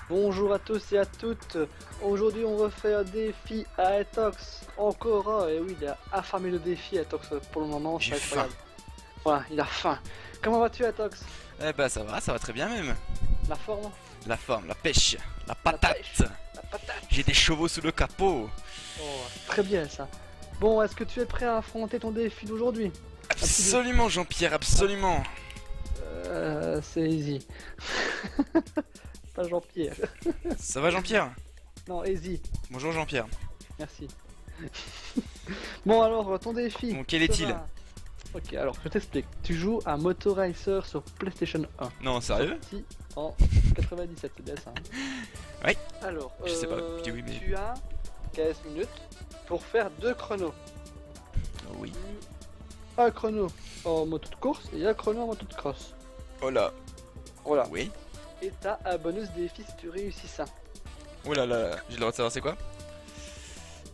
Bonjour à tous et à toutes. Aujourd'hui, on refait un défi à Etox. Encore un. Et oui, il a affamé le défi Etox pour le moment. J'ai C'est faim. incroyable. Voilà, il a faim. Comment vas-tu, Etox? Eh bah ça va très bien même. La forme? La forme, la pêche, la La pêche? patate. La patate? J'ai des chevaux sous le capot. Oh, très bien ça. Bon, est-ce que tu es prêt à affronter ton défi d'aujourd'hui? Un petit défi. Absolument Jean-Pierre, absolument. C'est easy. Pas Jean-Pierre. Ça va Jean-Pierre? Non, easy. Bonjour Jean-Pierre. Merci. Bon, alors, ton défi. Bon, quel est-il? sera- Ok, alors je t'explique. Tu joues à Moto Racer sur PlayStation 1. Non, sérieux? Sorti en 97, c'est bien ça. Oui. Alors, Je sais pas, je dis oui, mais- tu as 15 minutes pour faire deux chronos. Oui. Un chrono en moto de course et un chrono en moto de cross. Oh là. Voilà. Oui. Et t'as un bonus défi si tu réussis ça. Oh là là, j'ai le droit de savoir c'est quoi?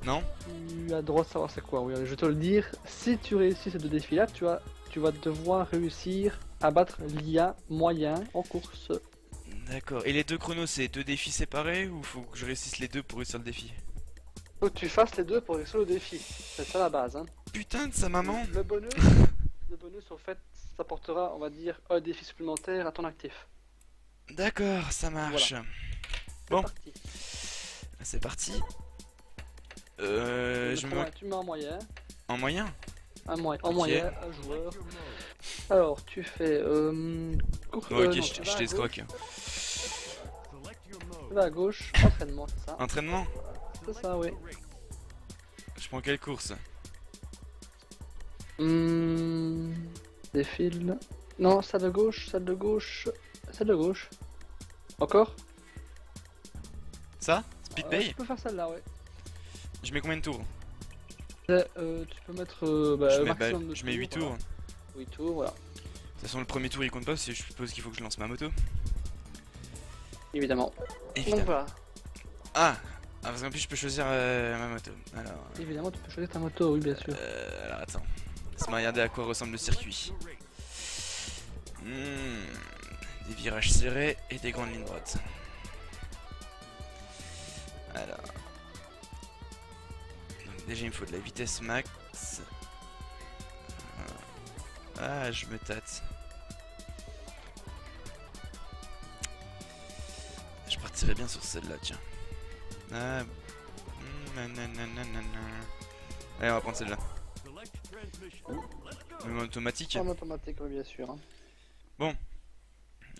Non? Tu as le droit de savoir c'est quoi, oui, je vais te le dire. Si tu réussis ces deux défis là, tu vas devoir réussir à battre l'IA moyen en course. D'accord. Et les deux chronos, c'est deux défis séparés ou faut que je réussisse les deux pour réussir le défi? Faut que tu fasses les deux pour réussir le défi. C'est ça la base, hein. Putain de sa maman. Le bonus, au fait, ça portera, on va dire, un défi supplémentaire à ton actif. D'accord, ça marche. C'est Bon. parti. C'est parti. Je me mets Tu mets en moyen, en moyen. en Ok. moyen, un joueur. Alors, tu fais course. Oh, ok, non, je tu vas à t'escroque. gauche, tu vas à gauche, entraînement, c'est ça. Entraînement? C'est ça, oui. Je prends quelle course? Défile. Non, salle de gauche, salle de gauche, salle de gauche. Encore? Ça? Speed Pay? Tu peux faire celle-là, ouais. Je mets combien de tours? Tu peux mettre le maximum de je mets 8 tours. voilà. 8 tours, voilà. De toute façon, le premier tour il compte pas, parce que je suppose qu'il faut que je lance ma moto. Évidemment. Donc Évidemment. voilà. Ah! Ah, parce qu'en plus, je peux choisir ma moto. Évidemment, tu peux choisir ta moto, oui, bien sûr. Alors attends. Laisse-moi regarder à quoi ressemble le circuit. Des virages serrés et des grandes lignes droites. Alors. Donc, déjà, il me faut de la vitesse max. Ah, je me tâte. Je partirais bien sur celle-là, tiens. Ah. Allez, on va prendre celle-là. Même en automatique. En automatique, oui, bien sûr. Bon.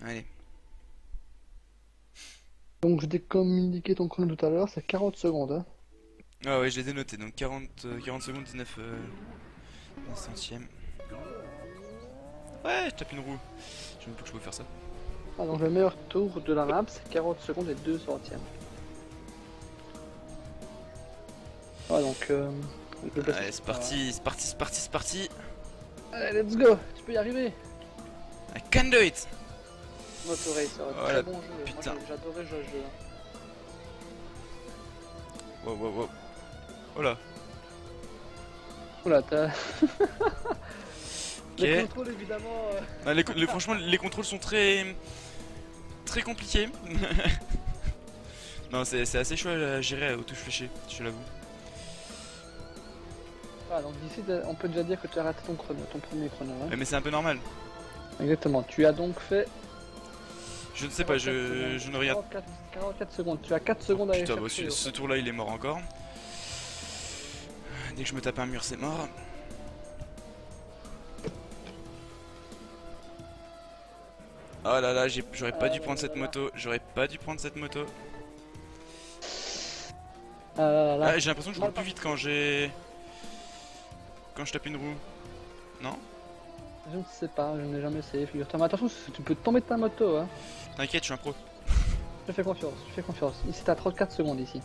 Allez. Donc je t'ai communiqué ton chrono tout à l'heure, c'est 40 secondes. Hein. Ah ouais, je les ai notés. Donc 40 secondes, 19 centièmes. Ouais, je tape une roue. Je ne sais même pas que je peux faire ça. Ah, donc le meilleur tour de la map, c'est 40 secondes et 2 centièmes. Ouais, donc... je vais Allez, c'est parti, c'est parti, c'est parti, c'est parti. Allez, let's go. Tu peux y arriver. I can do it. Moto Racer, Oh très la bon jeu. putain. Moi, j'adorais ce jeu. Wow, wow, wow. Oh là. Oula, t'as... Ok. Le contrôle, évidemment... Ah, franchement, les contrôles sont très compliqués. Non, c'est assez chaud à gérer aux touches fléchées, je l'avoue. Ah, donc d'ici, on peut déjà dire que tu as raté ton chrono, ton premier chrono. Hein. Ouais, mais c'est un peu normal. Exactement, tu as donc fait... Je ne sais pas, 44 secondes. je ne regarde. 44 secondes, tu as 4 secondes à aller Putain, bah, chercher. ce tour-là, il est mort encore. Dès que je me tape un mur, c'est mort. Oh là là, j'aurais pas dû prendre cette moto. J'aurais pas dû prendre cette moto. Là, Ah, j'ai l'impression que je roule plus vite quand je tape une roue. Non? je ne sais pas, je n'ai jamais essayé, figure-toi. Mais attention, tu peux tomber de ta moto, hein. T'inquiète, je suis un pro. Je te fais confiance, je te fais confiance. Ici, t'as 34 secondes ici.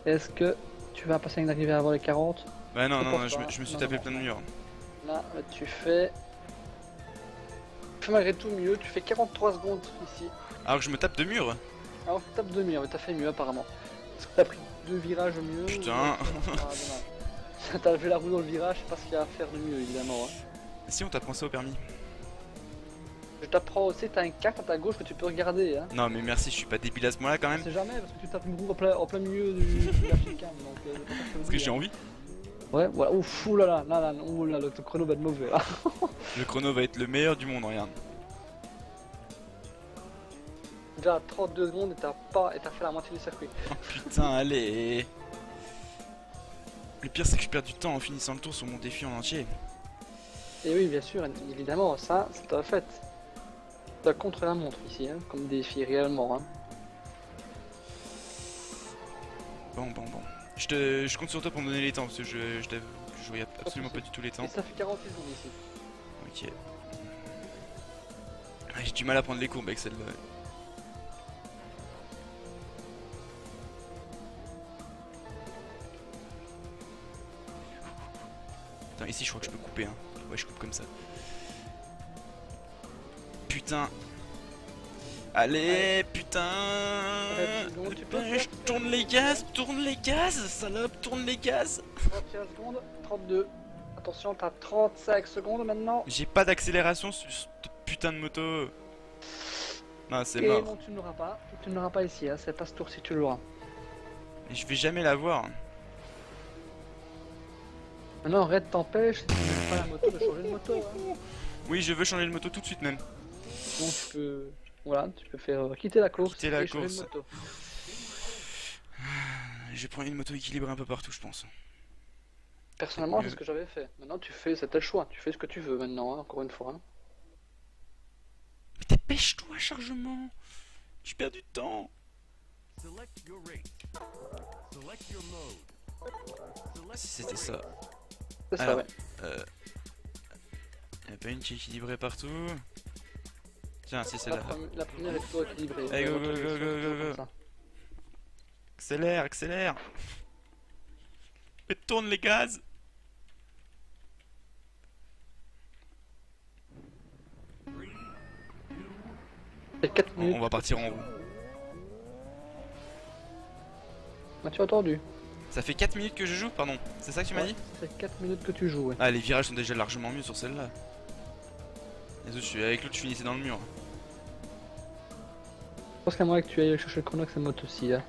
Est-ce que tu vas passer une arrivée avant les 40? Bah non, Je non, pense non, pas. je me suis Non, tapé non, plein de non. murs. Là, tu fais... Tu fais malgré tout mieux, tu fais 43 secondes ici. Alors que je me tape deux murs. Alors, tu tapes 2 murs, mais t'as fait mieux apparemment. Parce que t'as pris 2 virages mieux. Putain. Ah, dommage. T'as levé la roue dans le virage, c'est pas ce qu'il y a à faire de mieux, évidemment. Hein. Si on t'apprend ça au permis. Je t'apprends aussi, t'as une carte à ta gauche que tu peux regarder. Hein. Non mais merci, je suis pas débile à ce moment-là quand On même. sait jamais parce que tu tapes une roue en plein milieu de la chicane. Donc, c'est pour ça que je te le Parce que dis, j'ai hein. envie. Ouais, voilà. Ouf, oulala, le chrono va être mauvais là. Le chrono va être le meilleur du monde, regarde. Déjà 32 secondes et t'as fait la moitié du circuit. Putain, allez. Le pire c'est que je perds du temps en finissant le tour sur mon défi en entier. Et oui, bien sûr, évidemment, ça, c'est un fait. T'as contre la montre ici, hein, comme défi réellement. Hein. Bon. Je compte sur toi pour me donner les temps parce que je t'avoue que je regarde absolument pas du tout les temps. Et ça fait 48 secondes ici. Ok. Ah, j'ai du mal à prendre les courbes avec celle-là. Attends, ici je crois que je peux couper, hein. Ouais, je coupe comme ça. Putain. Allez, putain. Tu peux Je tourne les gaz, salope, tourne les gaz. 31 secondes, 32. Attention, t'as 35 secondes maintenant. J'ai pas d'accélération sur cette putain de moto. Non, c'est Ok, mort. non, tu ne l'auras pas. Tu ne l'auras pas ici, hein. C'est pas ce tour-ci que tu l'auras. Et je vais jamais l'avoir. Maintenant, Red t'empêche, si tu n'aimes pas la moto, de changer de moto. Hein. Oui, je veux changer de moto tout de suite même. Donc tu peux, voilà, tu peux faire quitter la course Quitter la et changer de course. moto. Je vais prendre une moto équilibrée un peu partout, je pense. Personnellement, c'est ce que j'avais fait. Maintenant, c'était le choix. Tu fais ce que tu veux maintenant, hein, encore une fois. Hein. Mais dépêche-toi, chargement. Je perds du temps. Si c'était ça. C'est ça, Alors, ouais. Y'a pas une qui est équilibrée partout. Tiens, c'est La, celle-là. la première est toujours équilibrée. Allez, go, La moto, go, c'est go, go, toujours go, comme go. ça. Accélère. Mais tourne les gaz. C'est 4 minutes. On va partir en roue. Ah, tu as entendu. Ça fait 4 minutes que je joue, pardon. C'est ça que tu m'as dit? C'est 4 minutes que tu joues, ouais. Ah, les virages sont déjà largement mieux sur celle-là. Les autres, avec l'autre, je finissais dans le mur. Je pense qu'à moins que tu ailles chercher le chrono avec cette moto aussi. Hein.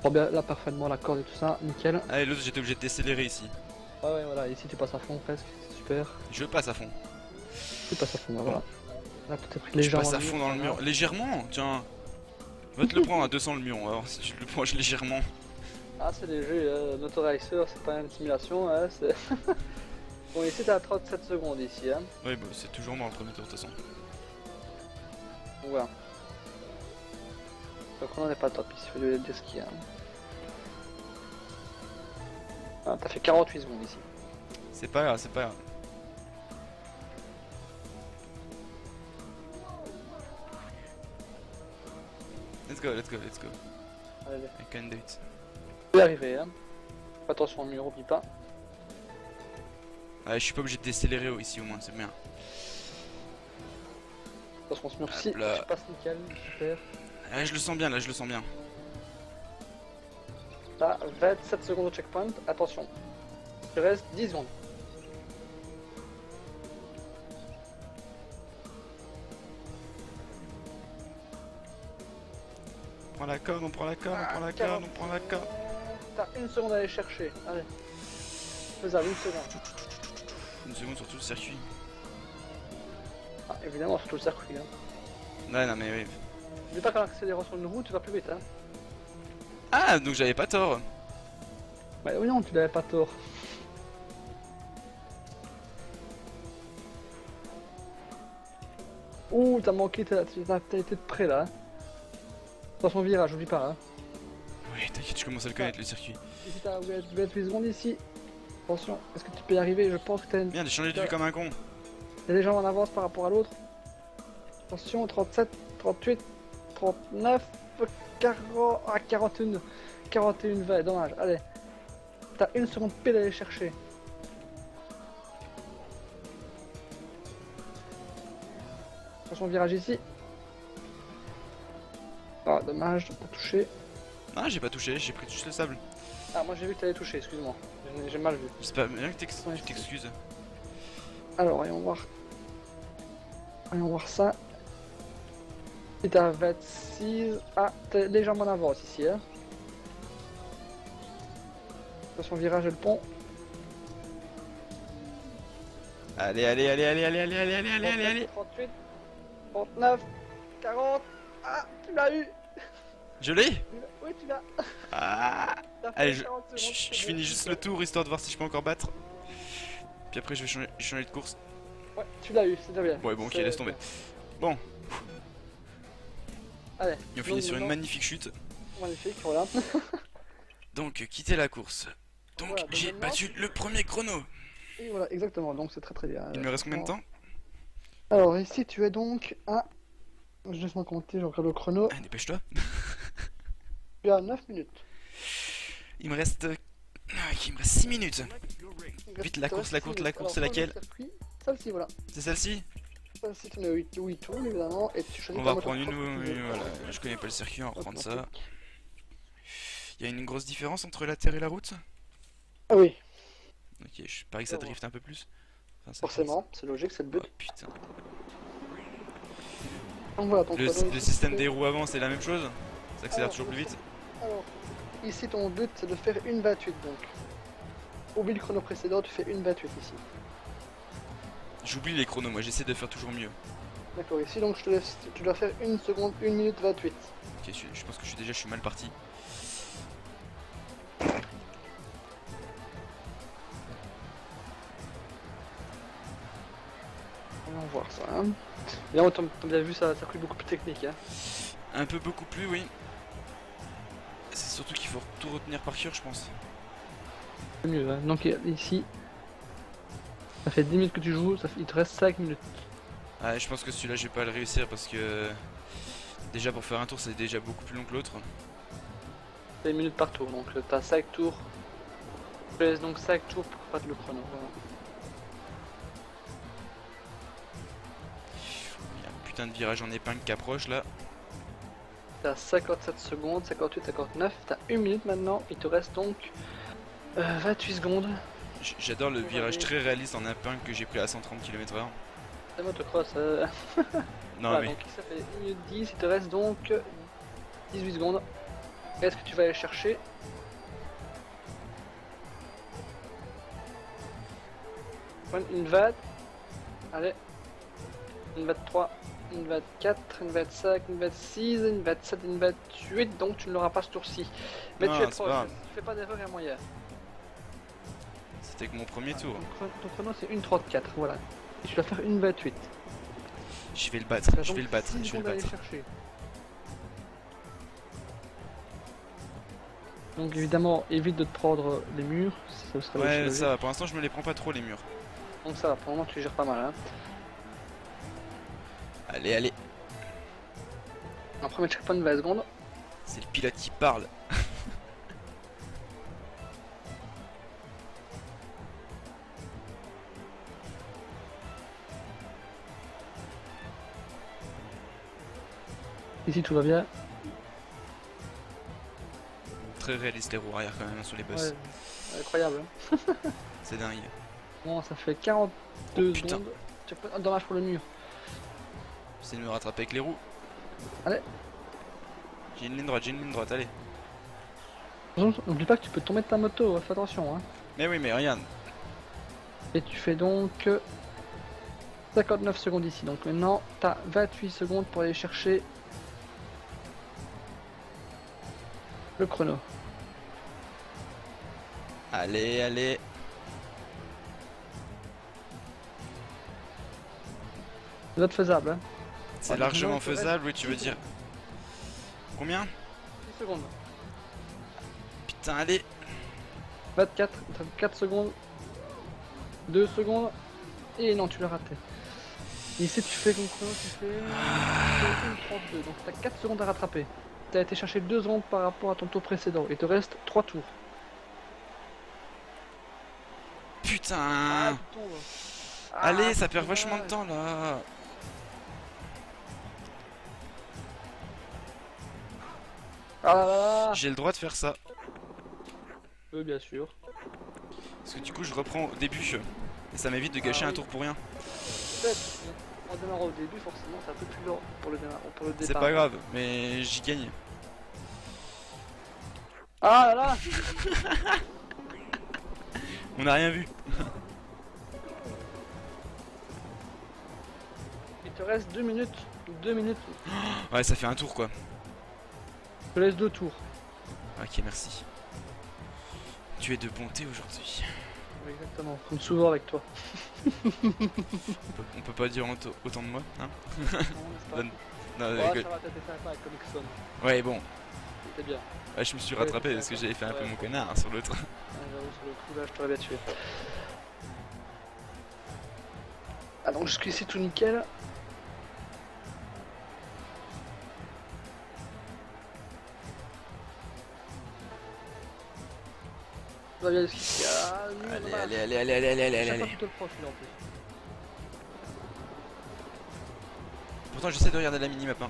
Prends bien là parfaitement la corde et tout ça, nickel. Ah, et l'autre, j'étais obligé de décélérer ici. Ah ouais, voilà, ici tu passes à fond presque, c'est super. Je passe à fond. Tu passes à fond, voilà. Là, tu t'es pris Je légèrement. passe à fond dans le mur. Légèrement, tiens. Va te le prendre à 200 le mur, on va voir si tu le prends légèrement. Ah, c'est léger, Motorizer, c'est pas une simulation, hein, c'est. Bon, ici t'as 37 secondes ici, hein. Ouais, bah c'est toujours mort le premier tour de toute façon. Donc voilà. Le chrono n'est pas top ici, faut lui dire ce qu'il y a. Ah, t'as fait 48 secondes ici. C'est pas grave, c'est pas grave. Let's go. Allez, I can do it. tu peux y arriver, hein. Fais attention au mur, oublie pas. Ouais, je suis pas obligé de décélérer ici au moins, c'est bien. Attention ce mur-ci, Hop là. tu passes nickel, super. Ah, je le sens bien là, je le sens bien. T'as 27 secondes au checkpoint, attention. Il reste 10 secondes. On prend la corde, on prend la corde. T'as une seconde à aller chercher, allez. Faisable, une seconde. Une seconde sur tout le circuit. Ah, évidemment, sur tout le circuit. Hein. Ouais, non mais oui. N'oublie pas qu'en accélérant sur une route, tu vas plus vite. Hein. Ah, donc j'avais pas tort. Bah oui, non, tu n'avais pas tort. Ouh, t'as manqué, t'as été de près là. Hein. Attention au virage, oublie pas. Hein. Ouais, t'inquiète, je commence à le connaître le circuit. Ici, t'as 28 secondes ici. Attention, est-ce que tu peux y arriver? Je pense que t'as une... Bien, j'ai changé de vue comme un con. Il y a des gens en avance par rapport à l'autre. Attention, 37, 38, 39, 40, ah, 41, 41, 20, dommage, allez. T'as une seconde pile à aller chercher. Attention, virage ici. Ah, dommage, t'as touché. Ah, j'ai pas touché, j'ai pris juste le sable. Ah, moi j'ai vu que t'allais toucher, excuse-moi. J'ai mal vu. C'est pas bien que Ouais, tu t'excuses. Alors, voyons voir. Voyons voir ça. Si t'as 26... Ah, t'es légèrement en avance ici, hein. Attention, virage et le pont. Allez, allez, allez, allez, allez, allez, allez, allez, allez, allez, allez. 38, 39, 40... Ah, tu l'as eu. Je l'ai. Oui, tu l'as. Ah. T'as fait Allez, je 40 secondes, c'est je bon. finis juste le tour histoire de voir si je peux encore battre. Puis après je vais changer de course. Ouais, tu l'as eu, c'est déjà bien. Ouais bon ok C'est- laisse tomber. Bon, Allez, et on finit sur une magnifique chute. magnifique, voilà. Donc quitter la course. Donc Voilà, j'ai deuxième battu le premier chrono. Et voilà, exactement, donc c'est très très bien. Il me reste combien de temps? Alors ici tu es donc à... Je laisse-moi compter, je regarde le chrono. Ah dépêche-toi. Tu as 9 minutes. Il me reste... il me reste 6 minutes. Vite, la Il te course, reste la six course, minutes. la course, c'est Alors, laquelle? change de circuit. Celle-ci, voilà. C'est celle-ci? Celle-ci, tu mets 8 tours, évidemment, et tu choisis On ta va moto prendre une... propre que tu veux. Voilà, je connais pas le circuit, on va reprendre ça. Automatique. Il y a une grosse différence entre la terre et la route? Ah oui, Ok, je parie que ça drift un peu plus. Enfin, ça forcément, c'est logique, c'est le fait- but. Oh, putain. Donc voilà, ton Le, chrono le ici, système c'est- des roues avant, c'est la même chose? Ça accélère Alors, toujours plus vite? Alors, ici ton but c'est de faire une 28 donc. Oublie le chrono précédent, tu fais une 28 ici. J'oublie les chronos, moi j'essaie de faire toujours mieux. D'accord, ici donc je te laisse, tu dois faire 1 seconde, 1 minute 28. Ok, je pense que je suis mal parti. On va voir ça. Hein. Évidemment, t'as bien vu, ça circuit beaucoup plus technique. Hein. Un peu beaucoup plus, oui. C'est surtout qu'il faut tout retenir par cœur, je pense. C'est mieux. Hein. Donc ici, ça fait 10 minutes que tu joues, il te reste 5 minutes. Ah, je pense que celui-là, je vais pas le réussir parce que... Déjà, pour faire un tour, c'est déjà beaucoup plus long que l'autre. C'est 1 minute par tour, donc t'as 5 tours. Je te laisse donc 5 tours pour battre le chrono. Voilà. Il y a un putain de virage en épingle qui approche, là. T'as 57 secondes, 58, 59, t'as 1 minute maintenant, il te reste donc 28 secondes. J'adore le virage très réaliste en épingle que j'ai pris à 130 km/h. C'est motocross. Non, Voilà, mais... donc ça fait 1 minute 10, il te reste donc 18 secondes. Est-ce que tu vas aller chercher? Une 20. Allez. Une 23, une 24, une 25, une 26, une 27, une 28. Donc tu ne l'auras pas ce tour-ci. Mais Non, tu es c'est proche. pas grave. Tu fais pas d'erreur, il y a moyen. C'était que mon premier tour. Ton chrono c'est une 34, voilà. Et tu dois faire une 28. Je vais le battre, T'as je donc vais le battre, 6 je vais le secondes à aller battre. chercher. Donc évidemment, évite de te prendre les murs, ça serait Ouais, logique. ça va, pour l'instant, je me les prends pas trop, les murs. Donc ça va, pour le moment tu gères pas mal. Hein. Allez, allez. Un premier checkpoint de 20 secondes. C'est le pilote qui parle. Ici tout va bien. Très réaliste les roues arrière quand même sur les bus. Ouais, incroyable. Hein. C'est dingue. Bon, ça fait 42 Oh, putain. secondes. Checkpoint, oh, dommage pour le mur. J'essaie de me rattraper avec les roues. Allez. J'ai une ligne droite, allez. Attention, n'oublie pas que tu peux tomber de ta moto, fais attention. Hein. Mais oui, mais regarde. Et tu fais donc 59 secondes ici. Donc maintenant, tu as 28 secondes pour aller chercher le chrono. Allez, allez. Ça doit être faisable. Hein. C'est Ouais, largement donc, il te reste faisable, oui, tu veux 10 dire. Combien? 10 secondes. Putain, allez. 24, t'as 4 secondes. 2 secondes. Et non, tu l'as raté. Ici, tu fais comme chrono, tu fais 32. Donc, tu as 4 secondes à rattraper. Tu as été chercher 2 secondes par rapport à ton tour précédent. Il te reste 3 tours. Putain. tu tombes. Allez, ça c'est perd vachement de dommage. temps là. Ah là là. J'ai le droit de faire ça. Oui, bien sûr. Parce que du coup, je reprends au début. Et ça m'évite de gâcher Ah un oui. tour pour rien. Peut-être. En démarrant au début, forcément, c'est un peu plus lent pour le départ. C'est pas grave, mais j'y gagne. Ah là là. On n'a rien vu. Il te reste 2 minutes. 2 minutes. Ouais, ça fait un tour quoi. Je te laisse 2 tours. Ok, merci. Tu es de bonté aujourd'hui. Oui, exactement. Je compte souvent avec toi. On peut pas dire autant de moi, hein. Non, n'est-ce pas? Donne- Non, Ouais, ça va, t'as été sympa avec Comic Zone. ouais, bon. C'était bien. Ouais, je me suis Ouais, rattrapé c'est parce que ça. j'avais fait un peu Ouais. mon connard sur l'autre. Ouais, j'avoue, sur le coup, là, je t'aurais bien tué. Ah, donc jusqu'ici, tout nickel. Tout va bien jusqu'ici. Ah, lui, Allez, dommage. allez, allez, allez, allez, allez, allez, Chaque fois, allez. tu te le profiles en plus. Pourtant, j'essaie de regarder la minimap. Hein.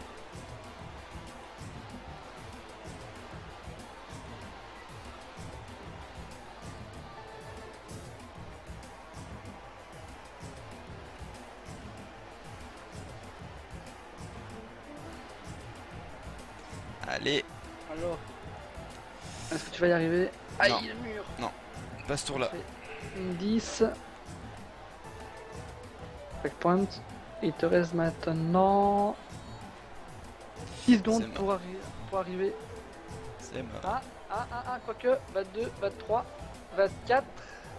Allez, Alors, est-ce que tu vas y arriver? Aïe, Non. le mur. pas ce tour là. Une 10. Checkpoint. Il te reste maintenant 10 secondes C'est mort. pour arriver. C'est mort. Quoique. 22, 23, 24,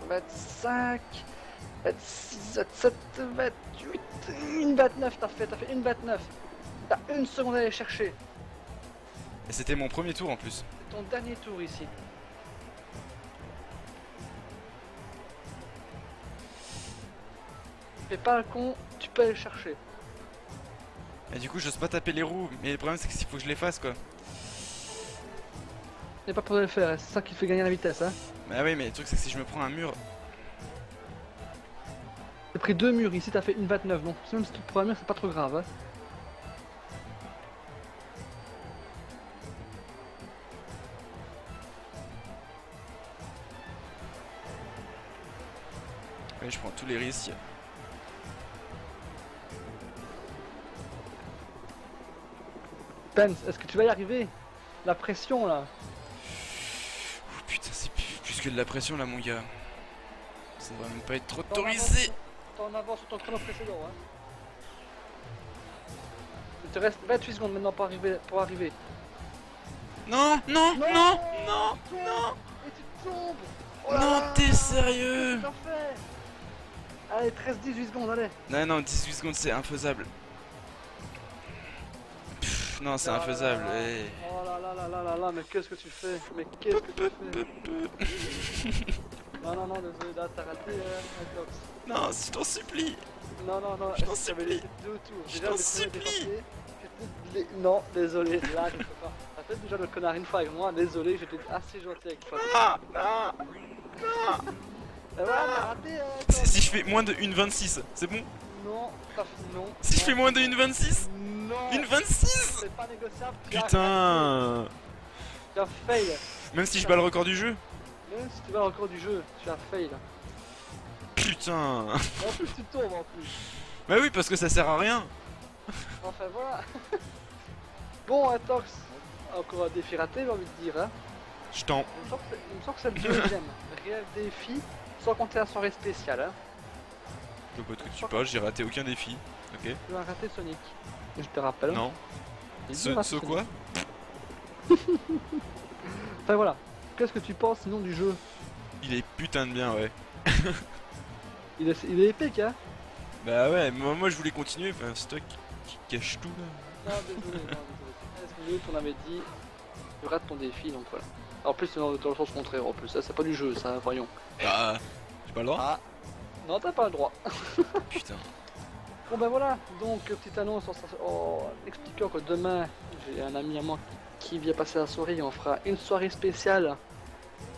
25, 26, 27, 28, une 29. T'as fait une 29. T'as une seconde à aller chercher. Et c'était mon premier tour en plus. C'est ton dernier tour ici. Fais pas le con, tu peux aller le chercher. Et du coup, j'ose pas taper les roues. Mais le problème, c'est qu'il faut que je les fasse quoi. N'est pas pour le faire, c'est ça qui fait gagner la vitesse. Hein. Bah oui, mais le truc, c'est que si je me prends un mur. T'as pris 2 murs ici, t'as fait une 29, donc même si tu te prends un mur, c'est pas trop grave. Hein. Ouais, je prends tous les risques. Pence, est-ce que tu vas y arriver? La pression là. Oh, putain, c'est plus que de la pression là, mon gars. Ça devrait même pas être trop T'en autorisé. T'en avances sur ton chrono précédent. Hein. Il te reste 28 secondes maintenant pour arriver. Non, non, Non, non, non, non. Et tu tombes. Oh là Non, là, t'es qu'est-ce sérieux? que t'as fait? Allez, 13-18 secondes, allez. Non, non, 18 secondes, c'est infaisable. Pff, non, c'est Oh là infaisable. là là. eh. Oh là là là là là là, mais qu'est-ce que tu fais? Mais qu'est-ce que tu fais? Non, non, non, désolé, là, t'as raté, Atox. Non, je t'en supplie. Non, non, non, Je t'en j'avais supplie. laissé 2 tours. Je Déjà, t'en le premier supplie. dépassé, j'étais Non, désolé, là, je peux pas. T'as fait déjà le connard une fois avec moi, désolé, j'étais assez gentil avec toi. Ah, ah. Et voilà, t'as raté, Atox. Si je fais moins de 1,26, c'est bon? Non, non. Si je non, fais moins de 1,26? Non. 1,26? C'est pas négociable. tu as raté. Putain. Tu as fail. Même si je bats le record du jeu? Même si tu vas encore du jeu, tu as fail. Putain. En plus, tu tombes en plus. Bah oui, parce que ça sert à rien. Enfin, voilà. Bon, Atox. Encore un défi raté, j'ai envie de dire. Hein. Je t'en... Il me semble que c'est le deuxième réel défi, sans compter la soirée spéciale. Hein. Je vois pas de quoi tu parles, j'ai raté aucun défi. Ok. Tu as raté Sonic. Je te rappelle. Non. Il dit Ce raté Sonic. quoi? Enfin voilà. Qu'est-ce que tu penses sinon du jeu? Il est putain de bien, ouais. Il est épique, hein. Bah ouais, moi je voulais continuer, enfin c'est toi qui cache tout là. Non, désolé, non, désolé. 15 minutes, on avait dit, tu rates ton défi, donc voilà. En plus, c'est dans le sens contraire, en plus, ça c'est pas du jeu, ça, voyons. Ah, j'ai pas le droit? Ah, non, t'as pas le droit. Putain. Bon ben voilà, donc petite annonce en expliquant que demain, j'ai un ami à moi qui vient passer la soirée et on fera une soirée spéciale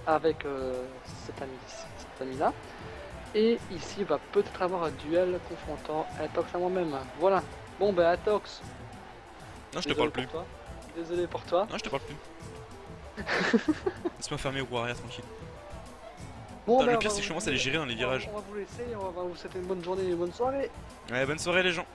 avec cet ami-là. Et ici, il va peut-être avoir un duel confrontant Atox à moi-même. Voilà. Bon ben Atox. Non, je te désolé parle plus. pour toi. Désolé pour toi. Non, je te parle plus. Laisse-moi fermer ou arrière tranquille. Bon, Putain, ben, le on pire va c'est que je vous commence à les dire- gérer dans les virages. On va vous laisser, on va vous souhaiter une bonne journée et une bonne soirée. Ouais, bonne soirée les gens.